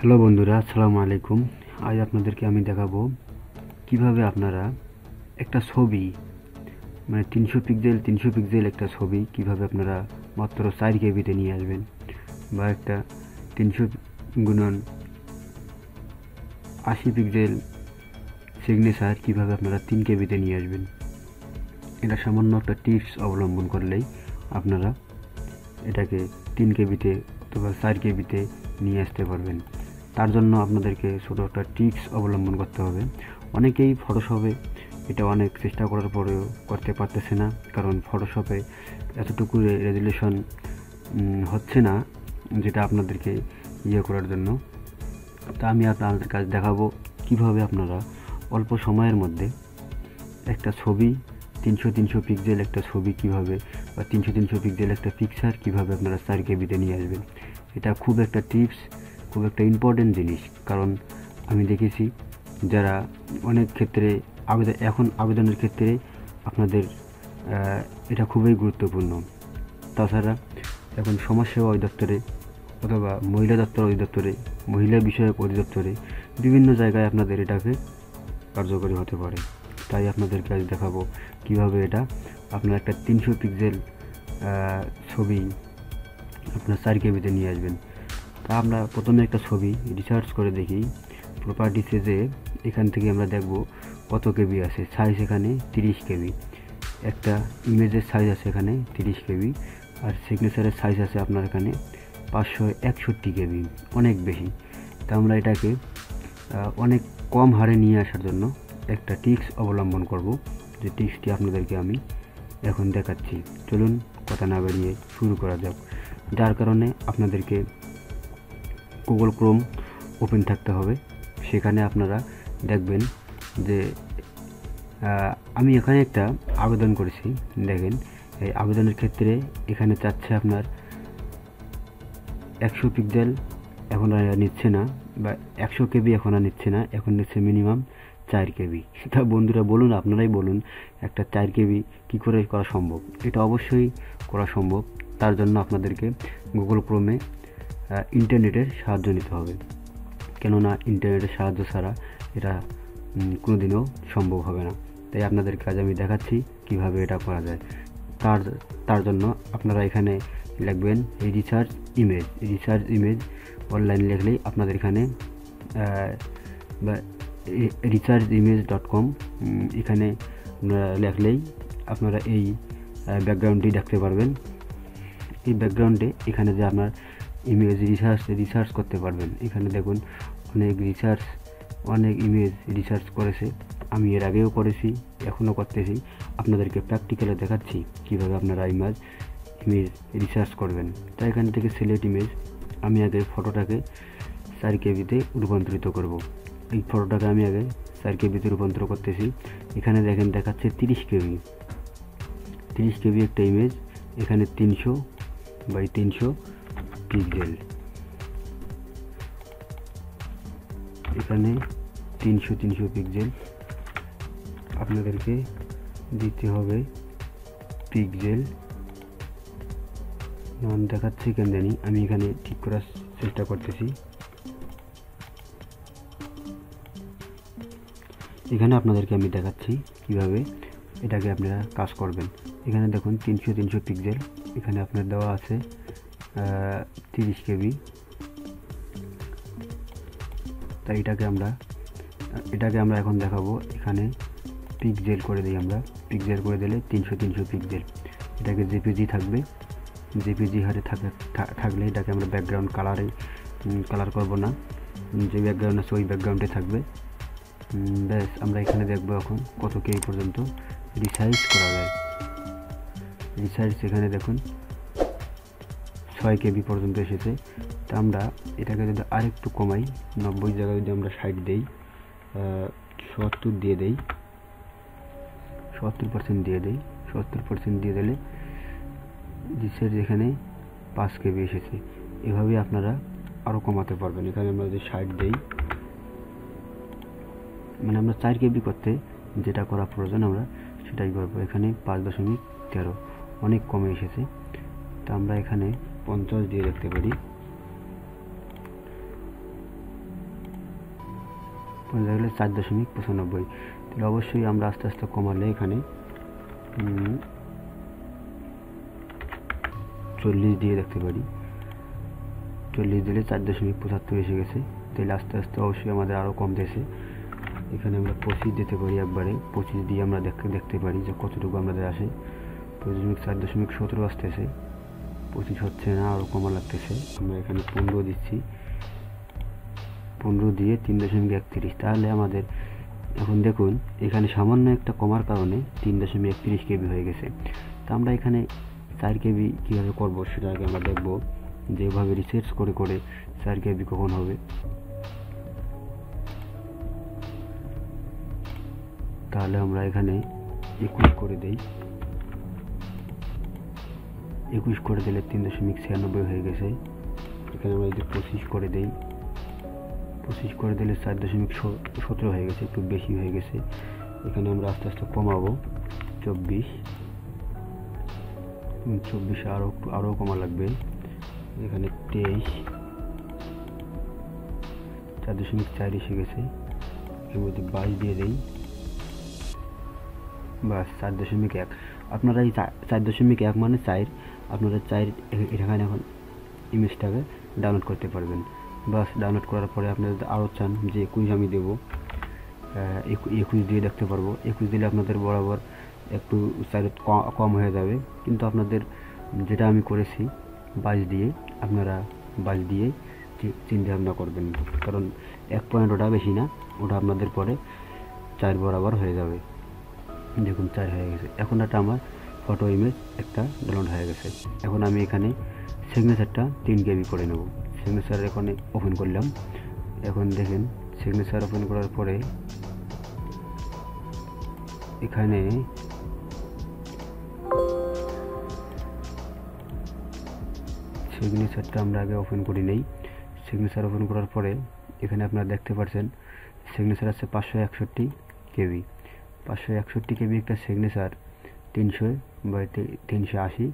Hello বন্ধুরা, আসসালামু আলাইকুম। আজ আপনাদেরকে আমি দেখাবো কিভাবে আপনারা একটা ছবি, মানে 300 পিক্সেল একটা ছবি কিভাবে আপনারা মাত্র 4 কেবিতে নিয়ে আসবেন, বা একটা 300x80 পিক্সেল সিগনেচার কিভাবে আপনারা 3 কেবিতে নিয়ে আসবেন। এটা সামান্য একটা টিপস অবলম্বন করলেই আপনারা এটাকে 3 কেবিতে অথবা 4 কেবিতে নিয়ে আসতে পারবেন। তার জন্য আপনাদেরকে ছোটো একটা ট্রিক্স অবলম্বন করতে হবে। অনেকেই ফটোশপে এটা অনেক চেষ্টা করার পরেও করতে পারতেছে না, কারণ ফটোশপে এতটুকু রেজুলেশন হচ্ছে না যেটা আপনাদেরকে করার জন্য। তা আমি আপনাদের কাছে দেখাবো কিভাবে আপনারা অল্প সময়ের মধ্যে একটা ছবি 300 পিক্সেল একটা ছবি কিভাবে, বা 300 পিক্সেল একটা পিকচার কিভাবে আপনারা 4 কেবিতে নিয়ে আসবেন। এটা খুব একটা টিপস, খুব একটা ইম্পর্টেন্ট জিনিস, কারণ আমি দেখেছি যারা অনেক ক্ষেত্রে আবেদনের ক্ষেত্রে আপনাদের এটা খুবই গুরুত্বপূর্ণ। তাছাড়া এখন সমাজসেবা অধিদপ্তরে অথবা মহিলা দপ্তর অধিদপ্তরে, মহিলা বিষয়ক অধিদপ্তরে বিভিন্ন জায়গায় আপনাদের এটাকে কার্যকরী হতে পারে। তাই আপনাদেরকে আজ দেখাবো কিভাবে এটা আপনার একটা 300 পিক্সেল ছবি আপনার 4 কেবিতে নিয়ে আসবেন। তা আমরা প্রথমে একটা ছবি রিসার্চ করে দেখি প্রপার্টিসে, যে এখান থেকে আমরা দেখব কত কেবি আছে। সাইজ এখানে 30 কেবি, একটা ইমেজের সাইজ আছে এখানে 30 কেবি, আর সিগনেচারের সাইজ আছে আপনার এখানে 561 কেবি, অনেক বেশি। তা আমরা এটাকে অনেক কম হারে নিয়ে আসার জন্য একটা ট্রিক্স অবলম্বন করব, যে ট্রিক্সটি আপনাদেরকে আমি এখন দেখাচ্ছি। চলুন কথা না বাড়িয়ে শুরু করা যাক। যার কারণে আপনাদেরকে গুগল ক্রোম ওপেন থাকতে হবে। সেখানে আপনারা দেখবেন যে আমি এখানে একটা আবেদন করেছি। দেখেন এই আবেদনের ক্ষেত্রে এখানে চাচ্ছে আপনার 100 পিক্সেল এখন আর নিচ্ছে না, বা 100 কেবি এখন আর নিচ্ছে না, এখন নিচ্ছে মিনিমাম 4 কেবি। তা বন্ধুরা বলুন, আপনারাই বলুন, একটা 4 কেবি কী করে করা সম্ভব? এটা অবশ্যই করা সম্ভব। তার জন্য আপনাদেরকে গুগল ক্রোমে ইন্টারনেটের সাহায্য নিতে হবে, কেননা ইন্টারনেটের সাহায্য ছাড়া এটা কোনোদিনও সম্ভব হবে না। তাই আপনাদের কাজ আমি দেখাচ্ছি কিভাবে এটা করা যায়। তার জন্য আপনারা এখানে লিখবেন রিসার্চ ইমেজ অনলাইন লিখলেই আপনাদের এখানে researchimage.com এখানে লিখলেই আপনারা এই ব্যাকগ্রাউন্ডটি দেখতে পারবেন। এই ব্যাকগ্রাউন্ডে এখানে যে আপনার ইমেজ রিসার্চ করতে পারবেন। এখানে দেখুন অনেক ইমেজ রিসার্চ করেছে। আমি এর আগেও করেছি, এখনও করতেছি। আপনাদেরকে প্র্যাকটিক্যালে দেখাচ্ছি কীভাবে আপনারা ইমেজ রিসার্চ করবেন। তাই এখান থেকে সিলেক্ট ইমেজ, আমি আগে ফটোটাকে 4 কেবিতে রূপান্তরিত করব। এই ফটোটাকে আমি আগে 4 কেবিতে রূপান্তর করতেছি। এখানে দেখেন দেখাচ্ছে 30 কেবি একটা ইমেজ। এখানে 300x300 পিক্সেল, এখানে 300 পিক্সেল আপনাদেরকে দিতে হবে পিক্সেল। দেখাচ্ছে কেন জানি, আমি এখানে ঠিক করার চেষ্টা করতেছি। এখানে আপনাদেরকে আমি দেখাচ্ছি কিভাবে এটাকে আপনারা কাজ করবেন। এখানে দেখুন 300 পিক্সেল, এখানে আপনার দেওয়া আছে 30 কেবি। তাই এটাকে আমরা এখন দেখাবো। এখানে পিক্সেল করে দিই আমরা, পিক্সেল করে দিলে 300 পিক্সেল। এটাকে জেপিজি থাকবে, জেপিজি হারে থাকলে এটাকে আমরা ব্যাকগ্রাউন্ড কালার করব না, যে ব্যাকগ্রাউন্ড আছে ওই ব্যাকগ্রাউন্ডে থাকবে। ব্যাস, আমরা এখানে দেখবো এখন কত কেবি পর্যন্ত রিসাইজ করা যায়। রিসাইজ এখানে দেখুন 6 কেবি পর্যন্ত এসেছে। তা আমরা এটাকে যদি আরেকটু কমাই, 90 জায়গায় যদি আমরা 60 দিই, 70 দিয়ে দেই, 70% দিয়ে দেই, 70% দিয়ে দিলে রিসাইজ এখানে 5 কেবি এসেছে। এভাবে আপনারা আরও কমাতে পারবেন। এখানে আমরা যদি 60 দেই, মানে আমরা 4 কেবি করতে যেটা করা প্রয়োজন আমরা সেটাই করবো। এখানে 5.13 অনেক কমে এসেছে। তা আমরা এখানে 50 দিয়ে দেখতে পারি। গেলে 4.95। তাহলে অবশ্যই আমরা আস্তে আস্তে কমালে এখানে 40 দিয়ে দেখতে পারি। 40 দিলে 4.75 এসে গেছে। তাহলে আস্তে আস্তে অবশ্যই আমাদের আরও কমতেছে। এখানে আমরা 25 দিতে পারি একবারে। 25 দিয়ে আমরা দেখতে পারি যে কতটুকু আমাদের আসে। 4.17 আসতেছে, 25 হচ্ছে না, আরও কমা লাগতেছে। আমরা এখানে 15 দিচ্ছি। 15 দিয়ে 3.31। তাহলে আমাদের এখন দেখুন এখানে সামান্য একটা কমার কারণে 3.31 কেবি হয়ে গেছে। তো আমরা এখানে 4 কেবি কীভাবে করবো সেটা আগে আমরা দেখব, যেভাবে রিসার্চ করে 4 কেবি কখন হবে। তাহলে আমরা এখানে 21 করে দেই। 21 করে দিলে 3.96 হয়ে গেছে। এখানে আমরা যদি 25 করে দেই, 25 করে দিলে 4.17 হয়ে গেছে, একটু বেশি হয়ে গেছে। এখানে আমরা আস্তে আস্তে কমাবো। 24 আরও কমা লাগবে। এখানে 23, 4.4 এসে গেছে। এর মধ্যে 22 দিয়ে দেই, বাস 4.1। আপনারা এই 4.1 মানে 4, আপনারা 4 এখানে এখন ইমেজটাকে ডাউনলোড করতে পারবেন। বাস ডাউনলোড করার পরে আপনারা যদি আরও চান যে 21 আমি দেবো, 21 দিয়ে দেখতে পারবো। 21 দিলে আপনাদের বরাবর একটু সাইজ কম হয়ে যাবে, কিন্তু আপনাদের যেটা আমি করেছি 22 দিয়ে, আপনারা 22 দিয়ে চিন্তা ভাবনা করবেন, কারণ 1 পয়েন্ট ওটা বেশি না, ওটা আপনাদের পরে 4 বরাবর হয়ে যাবে। দেখুন 4 হয়ে গেছে। এখন একটা আমার ফটো ইমেজ একটা ডাউনলোড হয়ে গেছে। এখন আমি এখানে সিগনেচারটা 3 কেবি করে নেব। সিগনেচার এখানে ওপেন করলাম। এখন দেখেন সিগনেচার ওপেন করার পরে এখানে সিগনেচারটা আমরা আগে ওপেন করি নেই। সিগনেচার ওপেন করার পরে এখানে আপনারা দেখতে পাচ্ছেন সিগনেচার আছে 561 কেবি। 561 কেবি একটা সিগনেচার 300/380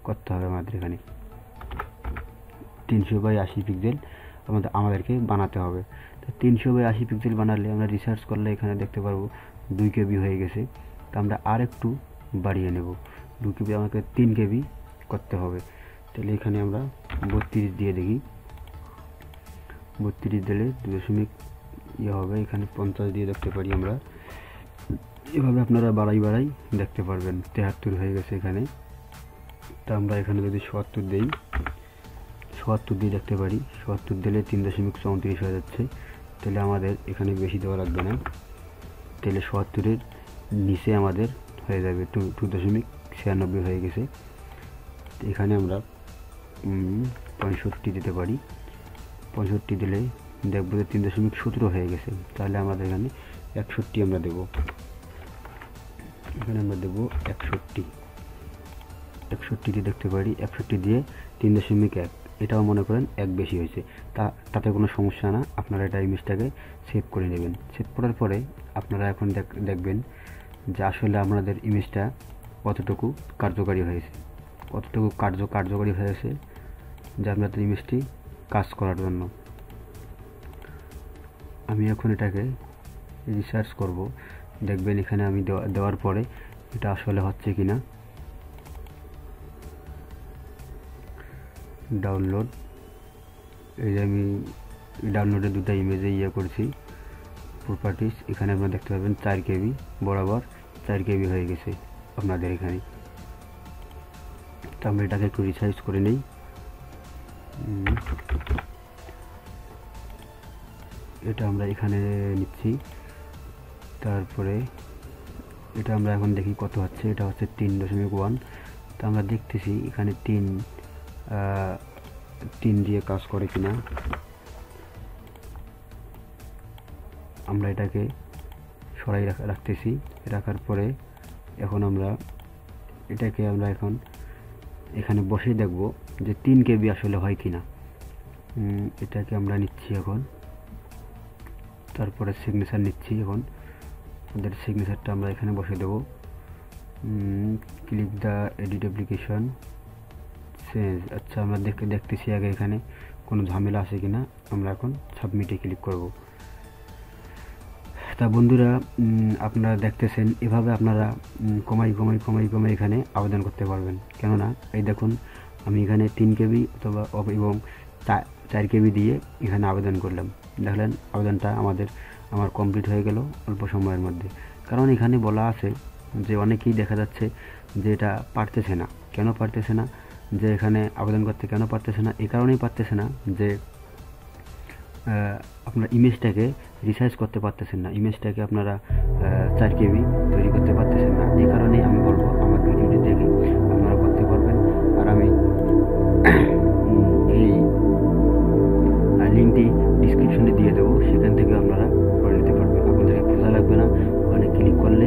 করতে হবে আমাদের। এখানে 300/80 পিক্সেল আমাদেরকে বানাতে হবে। তো 300/80 পিক্সেল বানালে আমরা রিসার্চ করলে এখানে দেখতে পারবো 2 কেবি হয়ে গেছে। তো আমরা আর একটু বাড়িয়ে নেব। 2 কেবি আমাকে 3 কেবি করতে হবে। তাহলে এখানে আমরা 32 দিয়ে দেখি। 32 দিলে 2 হবে। এখানে 50 দিয়ে দেখতে পারি আমরা। এভাবে আপনারা বাড়াই দেখতে পারবেন। 73 হয়ে গেছে এখানে। তা আমরা এখানে যদি 77 দিই, 77 দিয়ে দেখতে পারি। 77 দিলে 3.34 হয়ে যাচ্ছে। তাহলে আমাদের এখানে বেশি দেওয়া লাগবে না। তাহলে 77-এর নিচে আমাদের হয়ে যাবে 2.96 হয়ে গেছে। এখানে আমরা 65 দিতে পারি। 65 দিলে দেখবো যে 3.17 হয়ে গেছে। তাহলে আমাদের এখানে 61 আমরা দেবো। এখানে আমরা দেবো 61 দিয়ে দেখতে পারি। 61 দিয়ে 3.1, এটাও মনে করেন 1 বেশি হয়েছে। তাতে কোনো সমস্যা না। আপনারা এটা ইমেজটাকে সেভ করে নেবেন। সেভ করার পরে আপনারা এখন দেখবেন যে আসলে আপনাদের ইমেজটা কতটুকু কার্যকারী হয়েছে, কতটুকু কার্যকারী হয়েছে যে আপনাদের ইমেজটি কাজ করার জন্য। আমি এখন এটাকে রিসার্চ করব। দেখবেন এখানে আমি দেওয়ার পরে এটা আসলে হচ্ছে কিনা। ডাউনলোড, এই যে আমি ডাউনলোডে 2টা ইমেজে করছি। প্রপার্টিস, এখানে আপনারা দেখতে পাবেন 4 কেবি বরাবর 4 কেবি হয়ে গেছে আপনাদের এখানে। তো আমরা এটাকে একটু রিসাইজ করে নেই। এটা আমরা এখানে নিচ্ছি। তারপরে এটা আমরা এখন দেখি কত হচ্ছে। এটা হচ্ছে 3.1। তো আমরা দেখতেছি এখানে 3 দিয়ে কাজ করে কিনা। আমরা এটাকে সরাই রাখতেছি। রাখার পরে এখন আমরা এটাকে এখন এখানে বসে দেখব যে 3 কেবি আসলে হয় কিনা। এটাকে আমরা নিচ্ছি এখন। তারপরে সিগনেচার নিচ্ছি। এখন আমাদের সিগনেচারটা আমরা এখানে বসে দেব। Click the edit application change. আচ্ছা, আমরা দেখতেছি আগে এখানে কোনো ঝামেলা আছে কিনা। আমরা এখন সাবমিটে ক্লিক করব। তা বন্ধুরা, আপনারা দেখতেছেন এভাবে আপনারা কমাই এখানে আবেদন করতে পারবেন। কেননা এই দেখুন, আমি এখানে 3 কেবি অথবা এবং 4 কেবি দিয়ে এখানে আবেদন করলাম। দেখলেন আবেদনটা আমার কমপ্লিট হয়ে গেল অল্প সময়ের মধ্যে। কারণ এখানে বলা আছে যে অনেকেই দেখা যাচ্ছে যে এটা পারতেছে না। কেন পারতেছে না? যে এখানে আবেদন করতে কেন পারতেছে না? এই কারণেই পারতেছে না যে আপনার ইমেজটাকে রিসাইজ করতে পারতেছেন না। ইমেজটাকে আপনারা 4 কেবি তৈরি করতে পারতেছেন না। এই কারণেই আমি বলবো আমার ভিডিওটি দেখে আপনারা করতে পারবেন। আর আমি এই লিঙ্কটি ডিসক্রিপশনে দিয়ে দেবো, সেখান থেকে আপনারা করে নিতে পারবেন। আপনাদেরকে খোঁজা লাগবে না, ওখানে ক্লিক করলে